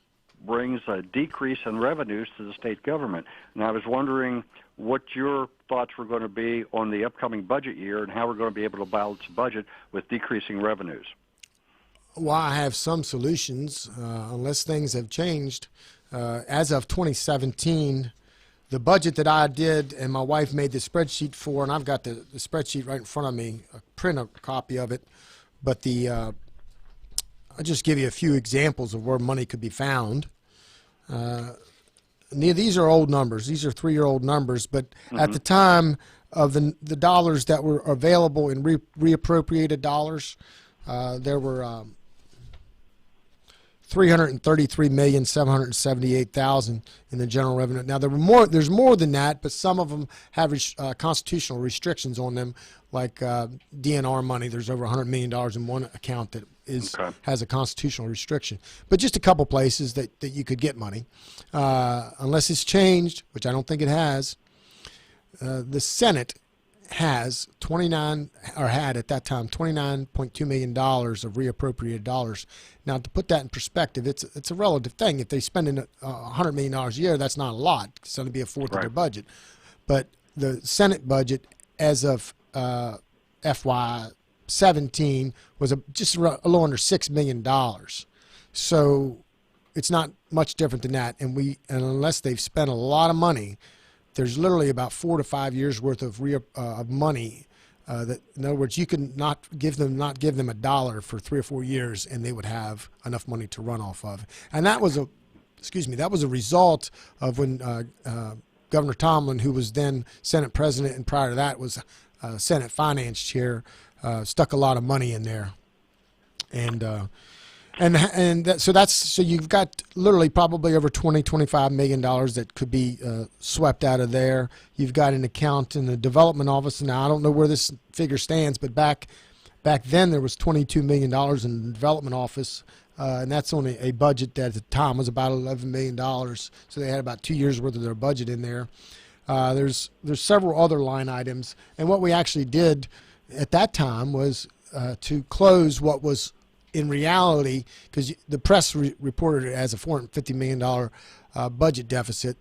brings a decrease in revenues to the state government. And I was wondering what your thoughts were going to be on the upcoming budget year and how we're going to be able to balance the budget with decreasing revenues. Well, I have some solutions, unless things have changed. As of 2017, the budget that I did and my wife made the spreadsheet for, and I've got the spreadsheet right in front of me, print a copy of it, but I'll just give you a few examples of where money could be found. These are old numbers. These are 3-year-old numbers, but at the time of the dollars that were available in reappropriated dollars, there were $333,778,000 in the general revenue. Now there's more than that, but some of them have constitutional restrictions on them, like DNR money. There's over $100 million in one account that has a constitutional restriction. But just a couple places that you could get money, unless it's changed, which I don't think it has. The Senate has had at that time $29.2 million of reappropriated dollars. Now, to put that in perspective, it's a relative thing. If they spend $100 million a year, that's not a lot. It's going to be a fourth of their budget. But the Senate budget as of FY17 was just a little under $6 million. So it's not much different than that. And unless they've spent a lot of money, there's literally about 4 to 5 years worth of money. That, in other words, you could not give them a dollar for 3 or 4 years, and they would have enough money to run off of. And that was a result of when Governor Tomlin, who was then Senate President, and prior to that was Senate Finance Chair, stuck a lot of money in there, so you've got literally probably over $25 million that could be swept out of there. You've got an account in the development office. Now I don't know where this figure stands, but back then there was $22 million in the development office, and that's on a budget that at the time was about $11 million. So they had about 2 years worth of their budget in there. There's several other line items, and what we actually did at that time was to close what was in reality, because the press reported it as a $450 million budget deficit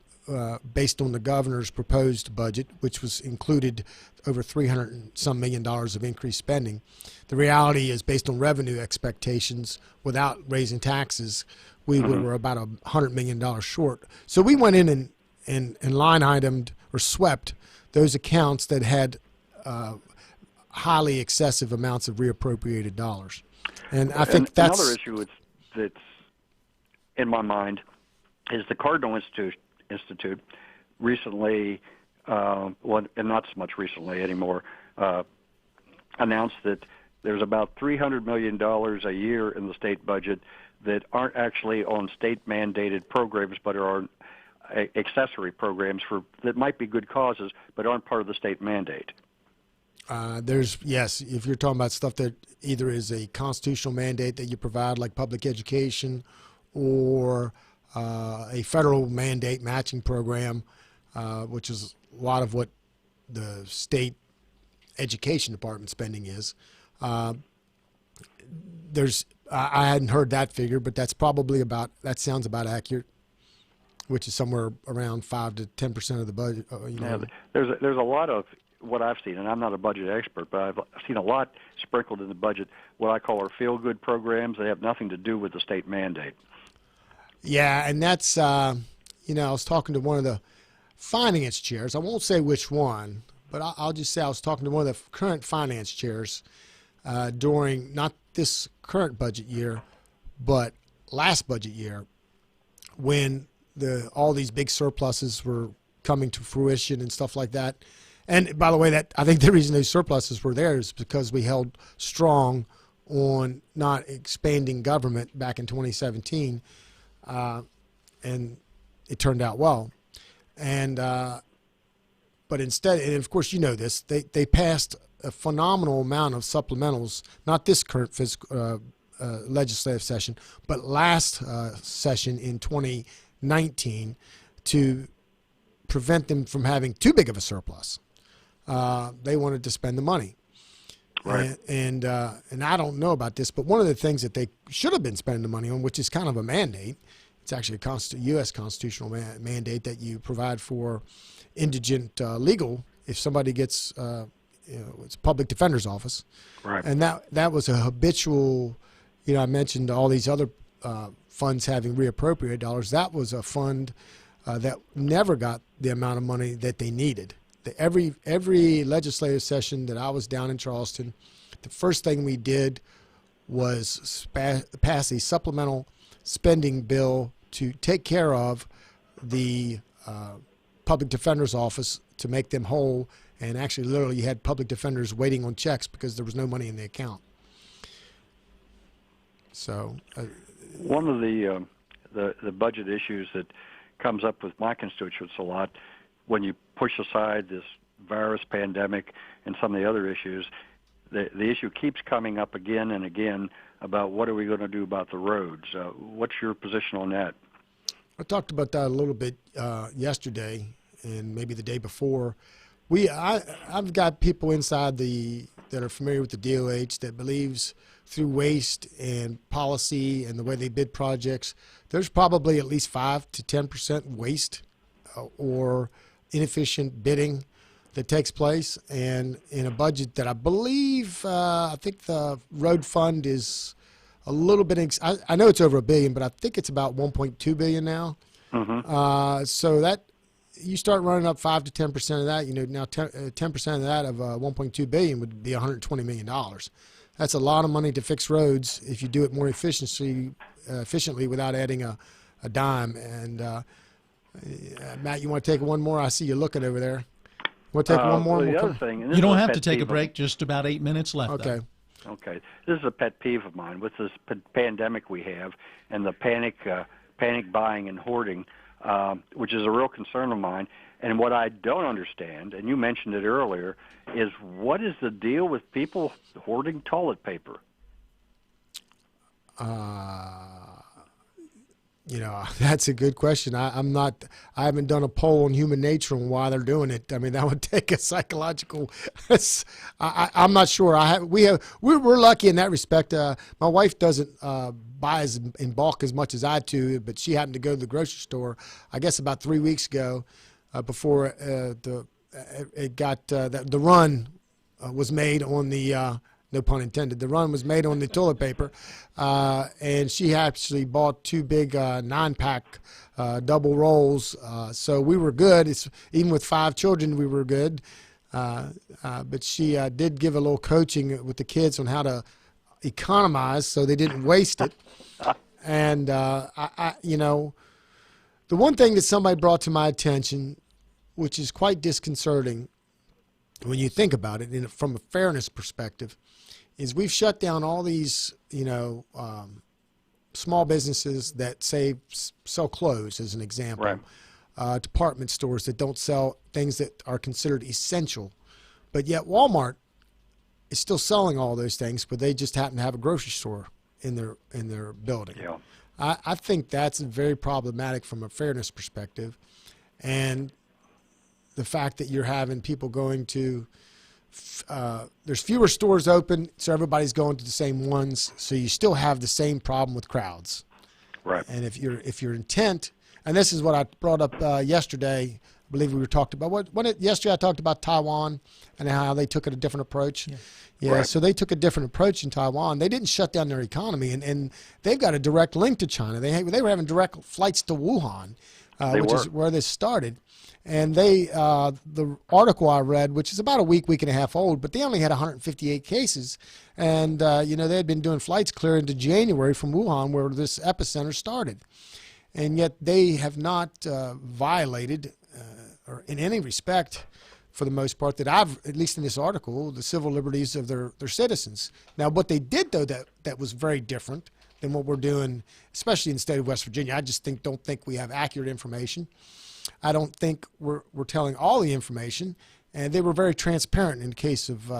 based on the governor's proposed budget, which was included over $300 and some million of increased spending. The reality is, based on revenue expectations, without raising taxes, we were about $100 million short. So we went in and line itemed or swept those accounts that had highly excessive amounts of reappropriated dollars. And I think that's another issue that's in my mind is the Cardinal Institute recently, and not so much recently anymore, announced that there's about $300 million a year in the state budget that aren't actually on state-mandated programs, but are on accessory programs that might be good causes, but aren't part of the state mandate. Yes, if you're talking about stuff that either is a constitutional mandate that you provide, like public education, or a federal mandate matching program, which is a lot of what the state education department spending is. I hadn't heard that figure, but that sounds about accurate, which is somewhere around 5 to 10% of the budget. Yeah, there's a lot of what I've seen, and I'm not a budget expert, but I've seen a lot sprinkled in the budget, what I call our feel-good programs that have nothing to do with the state mandate. Yeah, and that's, I was talking to one of the finance chairs. I won't say which one, but I'll just say I was talking to one of the current finance chairs during not this current budget year, but last budget year, when all these big surpluses were coming to fruition and stuff like that. And by the way, I think the reason those surpluses were there is because we held strong on not expanding government back in 2017, and it turned out well. And but instead, and of course you know this, they passed a phenomenal amount of supplementals, not this current fiscal legislative session, but last session in 2019, to prevent them from having too big of a surplus. They wanted to spend the money. Right. And I don't know about this, but one of the things that they should have been spending the money on, which is kind of a mandate, it's actually a U.S. constitutional mandate that you provide for indigent legal if somebody gets, it's public defender's office. Right. And that was a habitual, I mentioned all these other funds having reappropriated dollars. That was a fund that never got the amount of money that they needed. Every legislative session that I was down in Charleston, the first thing we did was pass a supplemental spending bill to take care of the public defender's office to make them whole. And actually, literally, you had public defenders waiting on checks because there was no money in the account. So, one of the budget issues that comes up with my constituents a lot, when you push aside this virus pandemic and some of the other issues, the issue keeps coming up again and again about what are we going to do about the roads. What's your position on that? I talked about that a little bit yesterday and maybe the day before. I've got people inside that are familiar with the DOH that believes through waste and policy and the way they bid projects, there's probably at least 5 to 10% waste or inefficient bidding that takes place. And in a budget that I believe, I think the road fund is a little bit, I know it's over $1 billion, but I think it's about $1.2 billion now. Mm-hmm. So that you start running up 5 to 10% of that, now 10% of that of $1.2 billion would be $120 million. That's a lot of money to fix roads if you do it more efficiently without adding a dime. And Matt, you want to take one more? I see you looking over there. Want to take one more? Well, the other thing, and this You don't is have pet to take a peeve break. Just about 8 minutes left. Okay. Though. Okay. This is a pet peeve of mine with this pandemic we have and the panic buying and hoarding, which is a real concern of mine. And what I don't understand, and you mentioned it earlier, is what is the deal with people hoarding toilet paper? That's a good question. I haven't done a poll on human nature on why they're doing it. I mean, that would take a psychological. I'm not sure. We're lucky in that respect. My wife doesn't buy in bulk as much as I do, but she happened to go to the grocery store, I guess about 3 weeks ago, before the run was made on the. No pun intended. The run was made on the toilet paper, and she actually bought 2 big 9-pack double rolls. So we were good. Even with 5 children, we were good. But she did give a little coaching with the kids on how to economize so they didn't waste it. And the one thing that somebody brought to my attention, which is quite disconcerting when you think about it from a fairness perspective, is we've shut down all these, small businesses that sell clothes, as an example, right. Department stores that don't sell things that are considered essential, but yet Walmart is still selling all those things, but they just happen to have a grocery store in their building. Yeah. I think that's very problematic from a fairness perspective, and the fact that you're having people going to there's fewer stores open, so everybody's going to the same ones, so you still have the same problem with crowds. Right. And if your intent, and this is what I brought up yesterday, I believe we were talking about yesterday I talked about Taiwan and how they took a different approach. Yeah, Right. so they took a different approach in Taiwan. They didn't shut down their economy, and they've got a direct link to China. They were having direct flights to Wuhan, which is where this started. And the article I read, which is about a week and a half old, but they only had 158 cases. And, they had been doing flights clear into January from Wuhan, where this epicenter started. And yet they have not violated, or in any respect, for the most part, that I've, at least in this article, the civil liberties of their citizens. Now, what they did, though, that was very different than what we're doing, especially in the state of West Virginia. I just don't think we have accurate information. I don't think we're telling all the information, and they were very transparent in the case of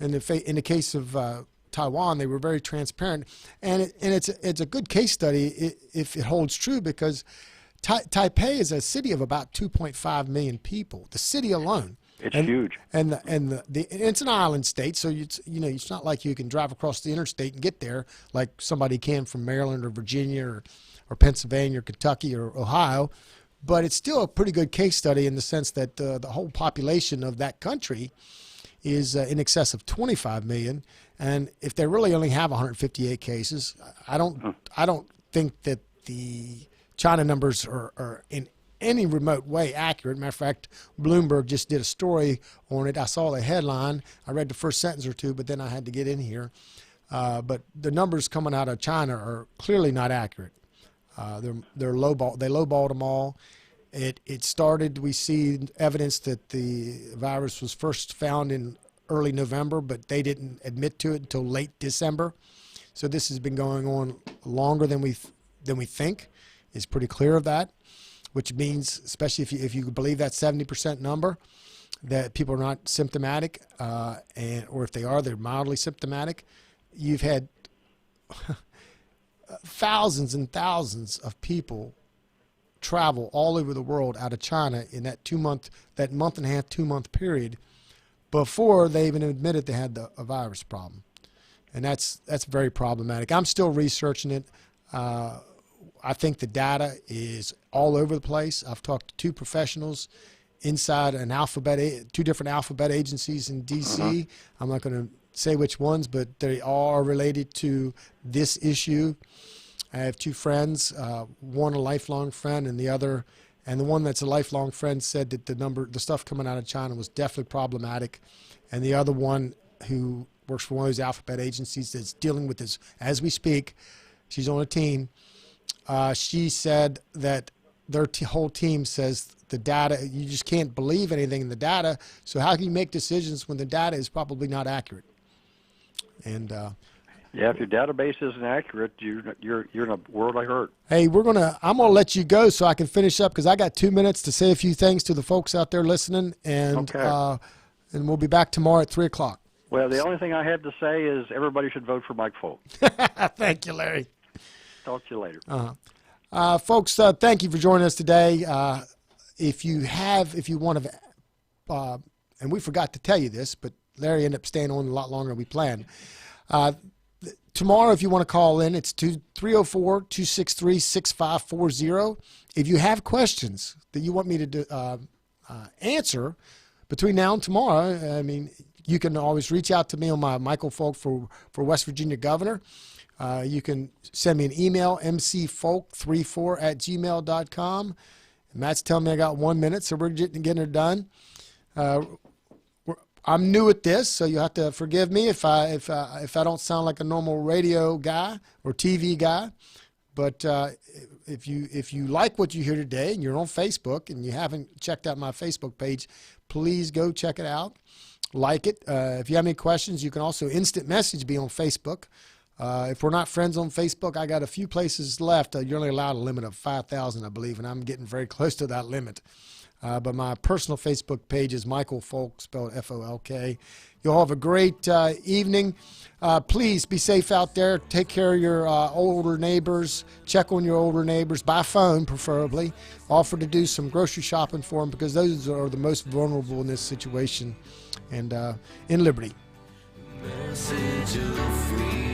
in the case of Taiwan. They were very transparent, and it's a good case study if it holds true, because Taipei is a city of about 2.5 million people. The city alone. It's huge. And it's an island state, so it's not like you can drive across the interstate and get there like somebody can from Maryland or Virginia or Pennsylvania or Kentucky or Ohio. But it's still a pretty good case study in the sense that the whole population of that country is in excess of 25 million. And if they really only have 158 cases, I don't think that the China numbers are in any remote way accurate. Matter of fact, Bloomberg just did a story on it. I saw the headline. I read the first sentence or two, but then I had to get in here. But the numbers coming out of China are clearly not accurate. They're lowball. They lowballed them all. It started. We see evidence that the virus was first found in early November, but they didn't admit to it until late December. So this has been going on longer than we think. It's pretty clear of that, which means, especially if you believe that 70% number, that people are not symptomatic, or if they are, they're mildly symptomatic. You've had thousands and thousands of people travel all over the world out of China in that month and a half, 2 month period before they even admitted they had a virus problem. And that's very problematic. I'm still researching it. I think the data is all over the place. I've talked to two professionals inside two different alphabet agencies in D.C. I'm not going to say which ones, but they all are related to this issue. I have two friends, one a lifelong friend, and the one that's a lifelong friend said that the stuff coming out of China was definitely problematic, and the other one, who works for one of those alphabet agencies that's dealing with this as we speak, she's on a team. She said that their whole team says the data, you just can't believe anything in the data, so how can you make decisions when the data is probably not accurate? And yeah, if your database isn't accurate, you're in a world of hurt. Hey, I'm gonna let you go so I can finish up, because I got 2 minutes to say a few things to the folks out there listening, and and we'll be back tomorrow at 3:00. Well, the only thing I have to say is everybody should vote for Mike Folk. Thank you, Larry. Talk to you later. Folks, thank you for joining us today. If you want to, and we forgot to tell you this, but Larry ended up staying on a lot longer than we planned. Tomorrow, if you want to call in, it's 304-263-6540. If you have questions that you want me to answer between now and tomorrow, I mean, you can always reach out to me on my Michael Folk for West Virginia Governor. You can send me an email, mcfolk34@gmail.com. Matt's telling me I got 1 minute, so we're getting it done. I'm new at this, so you have to forgive me if I don't sound like a normal radio guy or TV guy. But if you like what you hear today and you're on Facebook and you haven't checked out my Facebook page, please go check it out. Like it. If you have any questions, you can also instant message me on Facebook. If we're not friends on Facebook, I got a few places left. You're only allowed a limit of 5,000, I believe, and I'm getting very close to that limit. But my personal Facebook page is Michael Folk, spelled F-O-L-K. You'll have a great evening. Please be safe out there. Take care of your older neighbors. Check on your older neighbors by phone, preferably. Offer to do some grocery shopping for them because those are the most vulnerable in this situation. And in Liberty. Message of freedom.